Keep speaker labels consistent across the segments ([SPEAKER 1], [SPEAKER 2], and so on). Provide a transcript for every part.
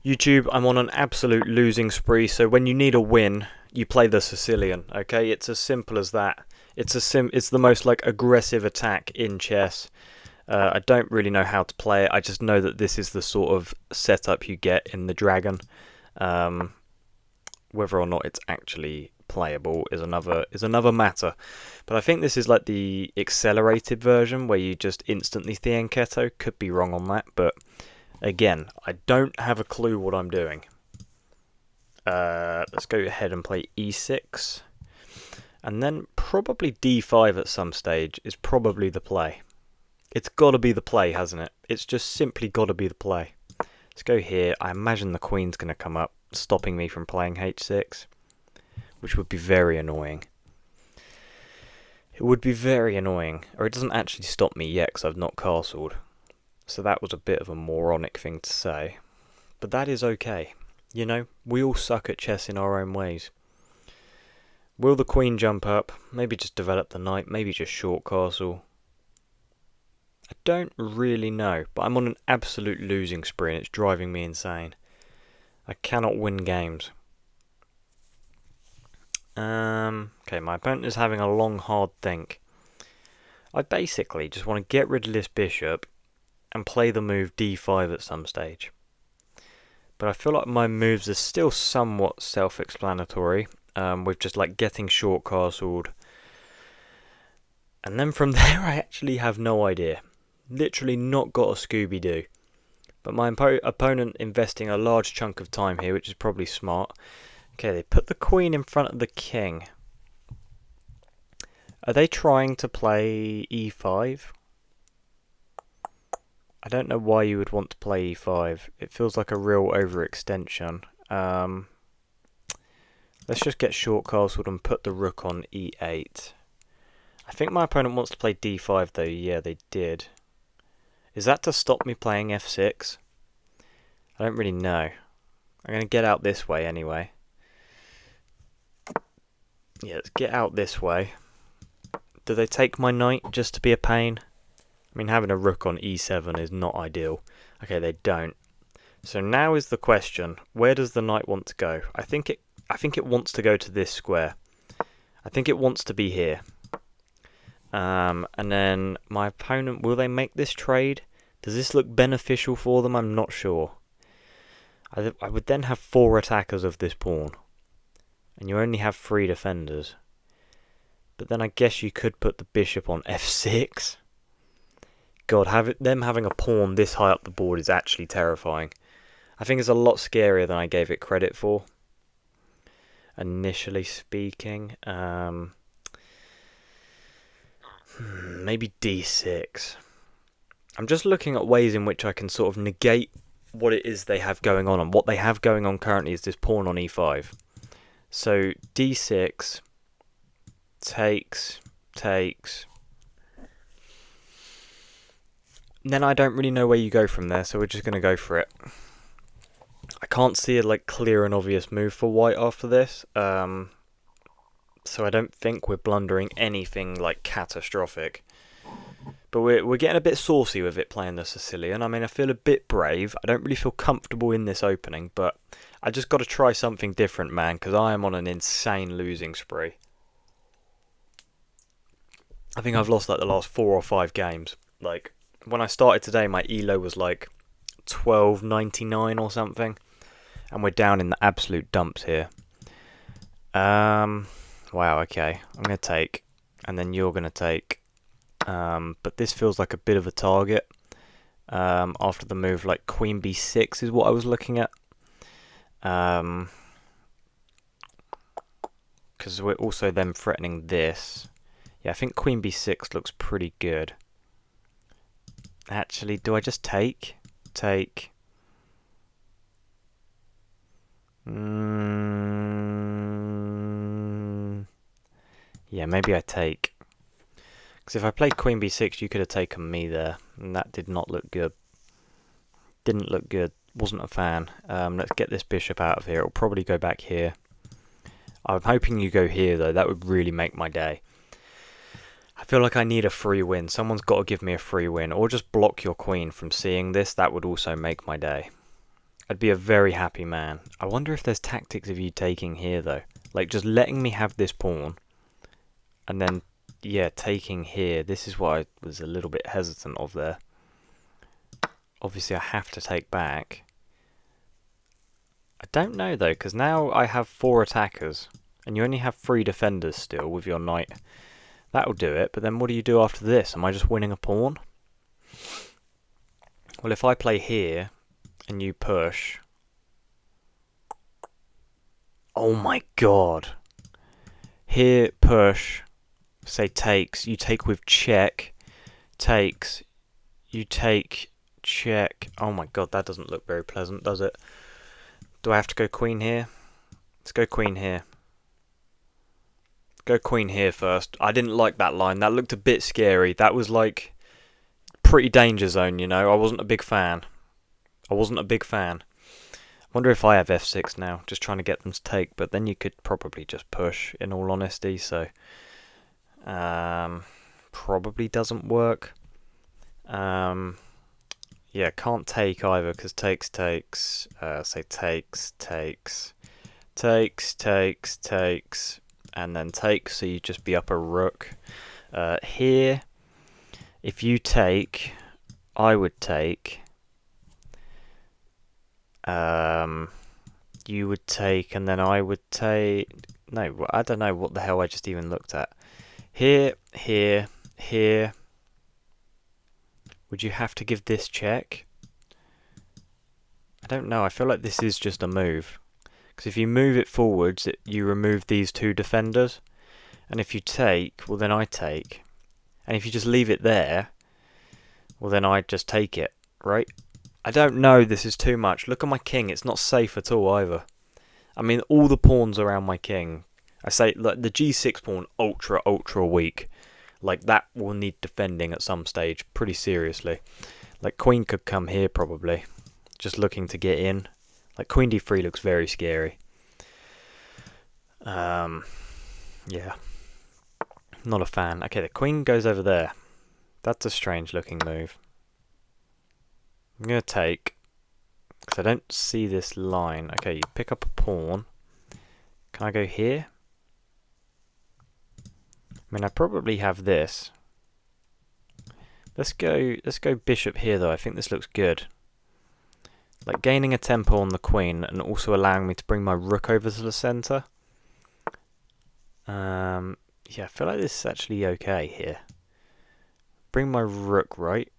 [SPEAKER 1] YouTube, I'm on an absolute losing spree, so when you need a win, you play the Sicilian, okay? It's as simple as that. It's the most like aggressive attack in chess. I don't really know how to play it. I just know that this is the sort of setup you get in the Dragon. Um, Whether or not it's actually playable is another matter. But I think this is like the accelerated version where you just instantly Theanketo. Could be wrong on that, but again, I don't have a clue what I'm doing. Let's go ahead and play e6. And then probably d5 at some stage is probably the play. It's got to be the play, hasn't it? It's just simply got to be the play. Let's go here. I imagine the queen's going to come up, stopping me from playing h6, which would be very annoying. It would be very annoying. Or it doesn't actually stop me yet because I've not castled. So that was a bit of a moronic thing to say. But that is okay. You know, we all suck at chess in our own ways. Will the queen jump up? Maybe just develop the knight. Maybe just short castle. I don't really know. But I'm on an absolute losing spree and it's driving me insane. I cannot win games. Okay, my opponent is having a long, hard think. I basically just want to get rid of this bishop and play the move d5 at some stage. But I feel like my moves are still somewhat self-explanatory, with just like getting short castled. And then from there I actually have no idea. Literally not got a Scooby-Doo. But my opponent investing a large chunk of time here, which is probably smart. Okay, they put the queen in front of the king. Are they trying to play e5? I don't know why you would want to play e5. It feels like a real overextension. Let's just get short castled and put the rook on e8. I think my opponent wants to play d5 though. Yeah, they did. Is that to stop me playing f6? I don't really know. I'm going to get out this way anyway. Yeah, let's get out this way. Do they take my knight just to be a pain? I mean, having a rook on e7 is not ideal. Okay, they don't. So now is the question: where does the knight want to go? I think it wants to go to this square. I think it wants to be here. And then my opponent, will they make this trade? Does this look beneficial for them? I'm not sure. I would then have 4 attackers of this pawn. And you only have 3 defenders. But then I guess you could put the bishop on f6. God, them having a pawn this high up the board is actually terrifying. I think it's a lot scarier than I gave it credit for. Initially speaking. Maybe d6. I'm just looking at ways in which I can sort of negate what it is they have going on. And what they have going on currently is this pawn on e5. So d6 takes. Then I don't really know where you go from there, so we're just going to go for it. I can't see a clear and obvious move for white after this. So I don't think we're blundering anything catastrophic. But we're getting a bit saucy with it playing the Sicilian. I mean, I feel a bit brave. I don't really feel comfortable in this opening, but I just got to try something different, man, because I am on an insane losing spree. I think I've lost the last 4 or 5 games. When I started today, my elo was 12.99 or something, and we're down in the absolute dumps here. Wow, okay. I'm going to take, and then you're going to take. But this feels like a bit of a target. After the move, queen b6 is what I was looking at. Because we're also then threatening this. Yeah, I think queen b6 looks pretty good. Actually, do I just take? Take. Yeah, maybe I take. Because if I played queen b6, you could have taken me there. And that did not look good. Didn't look good. Wasn't a fan. Let's get this bishop out of here. It'll probably go back here. I'm hoping you go here, though. That would really make my day. I feel like I need a free win. Someone's got to give me a free win. Or just block your queen from seeing this. That would also make my day. I'd be a very happy man. I wonder if there's tactics of you taking here, though. Like, just letting me have this pawn. And then, yeah, taking here. This is what I was a little bit hesitant of there. Obviously, I have to take back. I don't know, though, because now I have 4 attackers. And you only have 3 defenders still with your knight. That'll do it, but then what do you do after this? Am I just winning a pawn? Well, if I play here and you push... Oh my god. Here, push, say takes, you take with check, takes, you take, check. Oh my god, that doesn't look very pleasant, does it? Do I have to go queen here? Let's go queen here. Go queen here first. I didn't like that line. That looked a bit scary. That was like pretty danger zone, you know. I wasn't a big fan. I wonder if I have f6 now, just trying to get them to take, but then you could probably just push, in all honesty, so probably doesn't work. Yeah, can't take either, because takes, say takes, and then takes, so you just be up a rook. Here, if you take, I would take. You would take, and then I would take. No, I don't know what the hell I just even looked at. Here. Would you have to give this check? I don't know. I feel like this is just a move. Because if you move it forwards, you remove these 2 defenders. And if you take, well then I take. And if you just leave it there, well then I just take it, right? I don't know, this is too much. Look at my king, it's not safe at all either. I mean, all the pawns around my king. I say, like, the g6 pawn, ultra weak. Like, that will need defending at some stage, pretty seriously. Like, queen could come here, probably. Just looking to get in. Like, queen d3 looks very scary. Yeah. Not a fan. Okay, the queen goes over there. That's a strange looking move. I'm going to take, because I don't see this line. Okay, you pick up a pawn. Can I go here? I mean, I probably have this. Let's go bishop here, though. I think this looks good. Like, gaining a tempo on the queen and also allowing me to bring my rook over to the centre. Yeah, I feel like this is actually okay here. Bring my rook, right?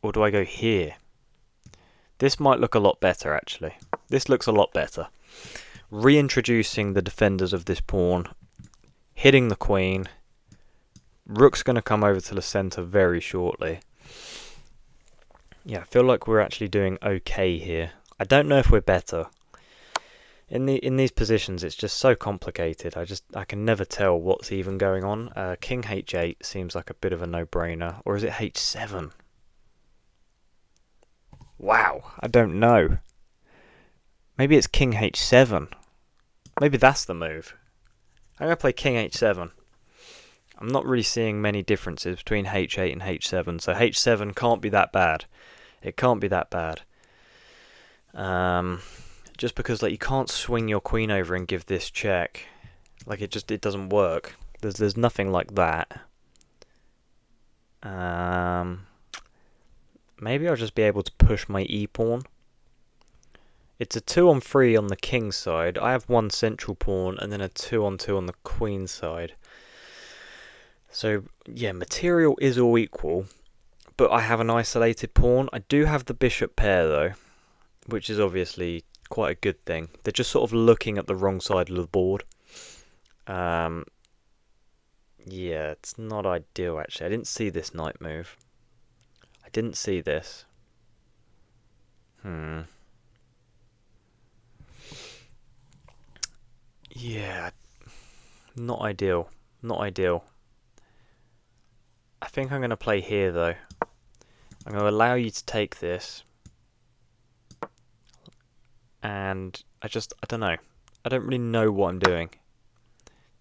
[SPEAKER 1] Or do I go here? This might look a lot better, actually. This looks a lot better. Reintroducing the defenders of this pawn. Hitting the queen. Rook's going to come over to the centre very shortly. Yeah, I feel like we're actually doing okay here. I don't know if we're better. In these positions, it's just so complicated. I can never tell what's even going on. King h8 seems like a bit of a no-brainer. Or is it h7? Wow, I don't know. Maybe it's king h7. Maybe that's the move. I'm going to play king h7. I'm not really seeing many differences between h8 and h7, so h7 can't be that bad. It can't be that bad. Just because, like, you can't swing your queen over and give this check. Like, it doesn't work. There's nothing like that. Maybe I'll just be able to push my e-pawn. It's a 2-on-3 on the king's side. I have 1 central pawn and then a 2-on-2 on the queen's side. So, yeah, material is all equal. But I have an isolated pawn. I do have the bishop pair, though, which is obviously quite a good thing. They're just sort of looking at the wrong side of the board. Yeah, it's not ideal, actually. I didn't see this knight move. I didn't see this. Yeah, not ideal. Not ideal. I think I'm going to play here, though. I'm going to allow you to take this. And I don't know. I don't really know what I'm doing.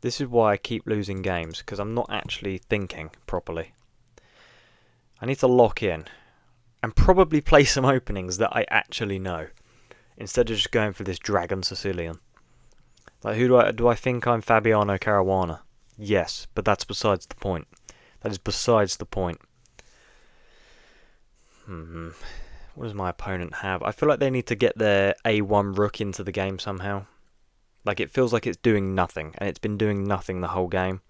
[SPEAKER 1] This is why I keep losing games, because I'm not actually thinking properly. I need to lock in and probably play some openings that I actually know, instead of just going for this dragon Sicilian. Like, who do I think I'm Fabiano Caruana? Yes, but that's besides the point. That is besides the point. What does my opponent have? I feel like they need to get their A1 rook into the game somehow. Like, it feels like it's doing nothing, and it's been doing nothing the whole game.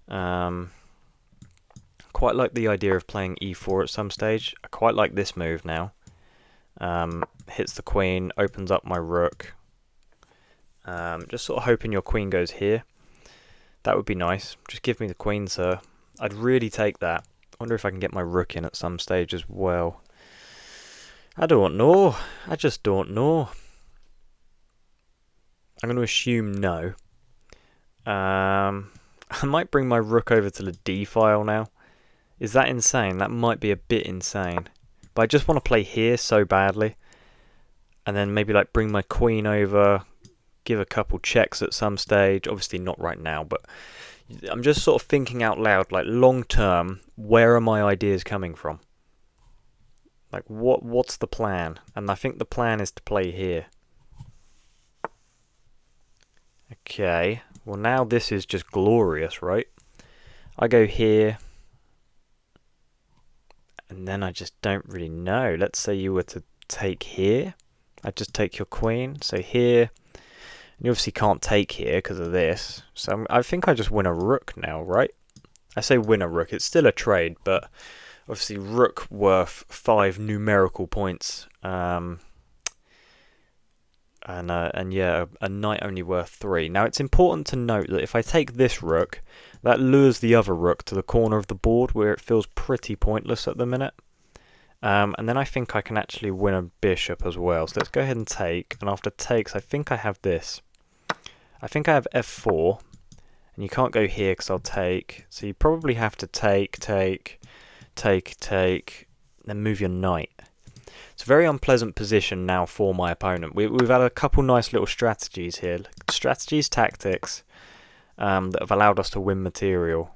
[SPEAKER 1] Quite like the idea of playing e4 at some stage. I quite like this move now. Hits the queen, opens up my rook. Just sort of hoping your queen goes here. That would be nice. Just give me the queen, sir. I'd really take that. I wonder if I can get my rook in at some stage as well. I don't know. I just don't know. I'm going to assume no. I might bring my rook over to the d file now. Is that insane? That might be a bit insane. But I just want to play here so badly. And then maybe like bring my queen over. Give a couple checks at some stage. Obviously not right now, but I'm just sort of thinking out loud, like long term, where are my ideas coming from? Like what's the plan? And I think the plan is to play here. Okay, well now this is just glorious, right? I go here. And then I just don't really know. Let's say you were to take here. I'd just take your queen. So here. And you obviously can't take here because of this. So I think I just win a rook now, right? I say win a rook. It's still a trade, but obviously rook worth 5 numerical points. And yeah, a knight only worth 3. Now it's important to note that if I take this rook, that lures the other rook to the corner of the board where it feels pretty pointless at the minute. And then I think I can actually win a bishop as well. So let's go ahead and take. And after takes, I think I have this. I think I have f4. And you can't go here because I'll take. So you probably have to take, then move your knight. It's a very unpleasant position now for my opponent. We've had a couple nice little strategies here. Strategies, tactics, that have allowed us to win material.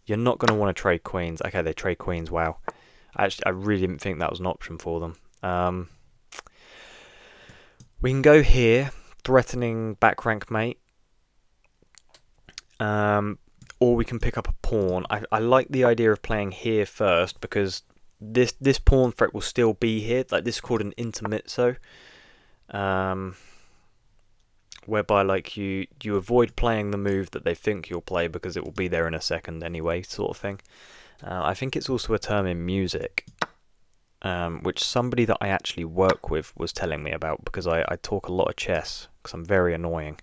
[SPEAKER 1] You're not going to want to trade queens. Okay, they trade queens, wow. I really didn't think that was an option for them. We can go here, threatening back rank mate. Or we can pick up a pawn. I like the idea of playing here first because this pawn threat will still be here. Like this is called an intermezzo. Whereby like you avoid playing the move that they think you'll play because it will be there in a second anyway, sort of thing. I think it's also a term in music, which somebody that I actually work with was telling me about because I talk a lot of chess because I'm very annoying.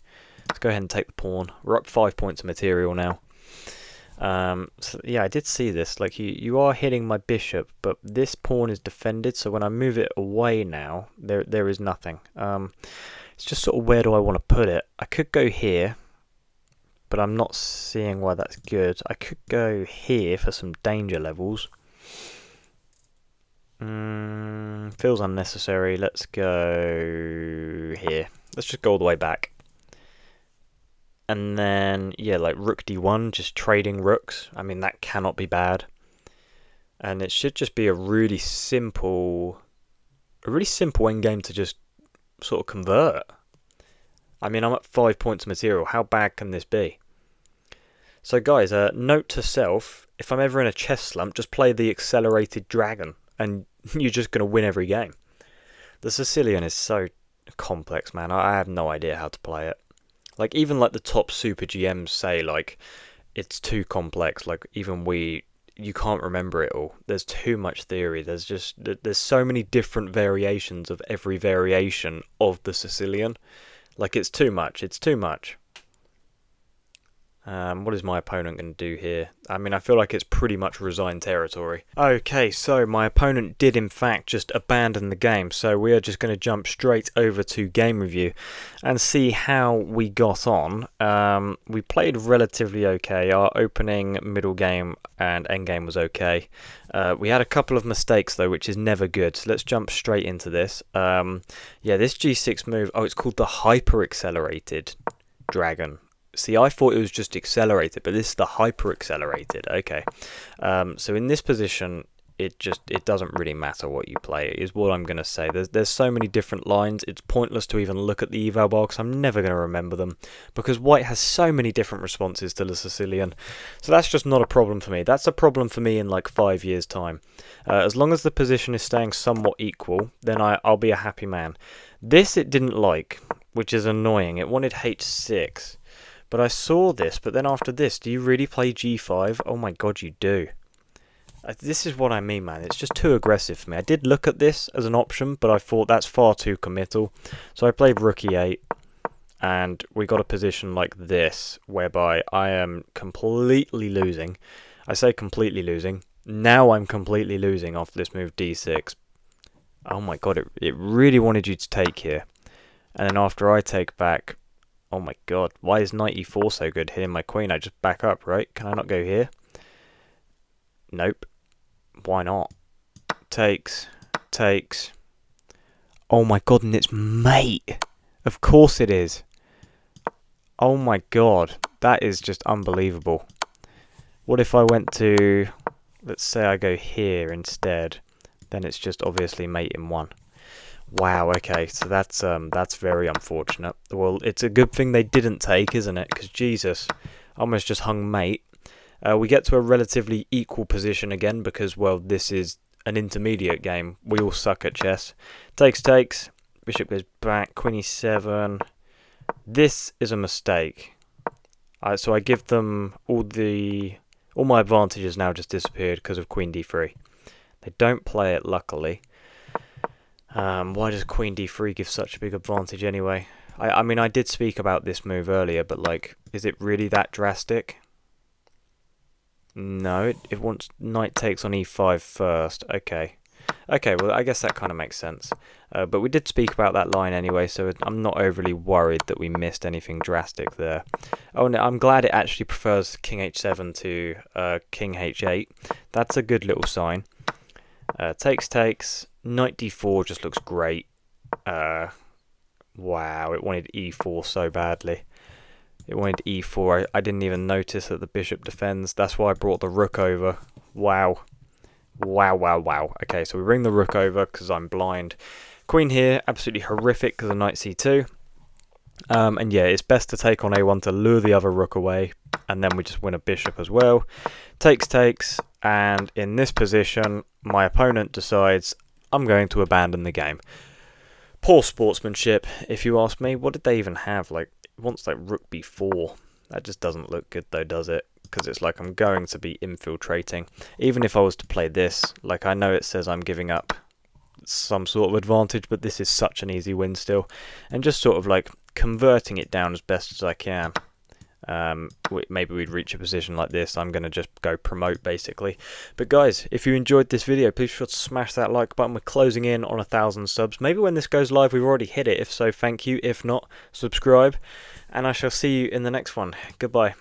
[SPEAKER 1] Let's go ahead and take the pawn. We're up 5 points of material now. So yeah, I did see this. Like you are hitting my bishop, but this pawn is defended. So when I move it away now, there is nothing. It's just sort of where do I want to put it? I could go here, but I'm not seeing why that's good. I could go here for some danger levels. Feels unnecessary. Let's go here. Let's just go all the way back. And then, yeah, like rook d1, just trading rooks. I mean, that cannot be bad. And it should just be a really simple endgame to just sort of convert. I mean, I'm at 5 points of material. How bad can this be? So guys, note to self, if I'm ever in a chess slump, just play the accelerated dragon and you're just going to win every game. The Sicilian is so complex, man. I have no idea how to play it. Like, even like the top super GMs say, like, it's too complex. Like, even you can't remember it all. There's too much theory. There's so many different variations of every variation of the Sicilian. Like, it's too much. It's too much. What is my opponent going to do here? I mean, I feel like it's pretty much resigned territory. Okay, so my opponent did in fact just abandon the game. So we are just going to jump straight over to game review and see how we got on. We played relatively okay. Our opening, middle game and end game was okay. We had a couple of mistakes though, which is never good. So let's jump straight into this. Yeah, this g6 move, oh, it's called the hyper accelerated dragon. See, I thought it was just accelerated, but this is the hyper accelerated. Okay. So in this position, it doesn't really matter what you play, is what I'm going to say. There's so many different lines, it's pointless to even look at the eval bar because I'm never going to remember them, because white has so many different responses to the Sicilian. So that's just not a problem for me. That's a problem for me in like 5 years time. As long as the position is staying somewhat equal, then I'll be a happy man. This it didn't like, which is annoying. It wanted h6, but I saw this, but then after this, do you really play g5? Oh my god, you do. This is what I mean, man. It's just too aggressive for me. I did look at this as an option, but I thought that's far too committal. So I played rook e8, and we got a position like this, whereby I am completely losing. I say completely losing. Now I'm completely losing after this move d6. Oh my god, it really wanted you to take here. And then after I take back, oh my god, why is knight e4 so good hitting my queen? I just back up, right? Can I not go here? Nope. Why not? Takes. Oh my god, and it's mate. Of course it is. Oh my god, that is just unbelievable. What if I went to, let's say I go here instead, then it's just obviously mate in 1. Wow, okay, so that's very unfortunate. Well, it's a good thing they didn't take, isn't it? Because Jesus, I almost just hung mate. We get to a relatively equal position again because, well, this is an intermediate game. We all suck at chess. Takes. Bishop goes back. Queen e7. This is a mistake. So I give them all my advantages now just disappeared because of queen d3. They don't play it, luckily. Why does queen d3 give such a big advantage anyway? I mean, I did speak about this move earlier, but like, is it really that drastic? No, it wants knight takes on e5 first. Okay, well, I guess that kind of makes sense. But we did speak about that line anyway, so I'm not overly worried that we missed anything drastic there. Oh, no, I'm glad it actually prefers king h7 to king h8. That's a good little sign. Takes. Knight d4 just looks great. Wow, it wanted e4 so badly. It wanted e4. I didn't even notice that the bishop defends. That's why I brought the rook over. Wow. Okay, so we bring the rook over because I'm blind. Queen here, absolutely horrific because of knight c2. And yeah, it's best to take on a1 to lure the other rook away. And then we just win a bishop as well. Takes. And in this position, my opponent decides I'm going to abandon the game. Poor sportsmanship, if you ask me. What did they even have? Like, it wants like rook b4. That just doesn't look good though, does it? Because it's like I'm going to be infiltrating. Even if I was to play this, like, I know it says I'm giving up some sort of advantage, but this is such an easy win still. And just sort of like converting it down as best as I can. Maybe we'd reach a position like this. I'm going to just go promote basically. But guys, if you enjoyed this video, please be sure to smash that like button. We're closing in on 1,000 subs. Maybe when this goes live we've already hit it. If so, thank you. If not, subscribe, and I shall see you in the next one. Goodbye.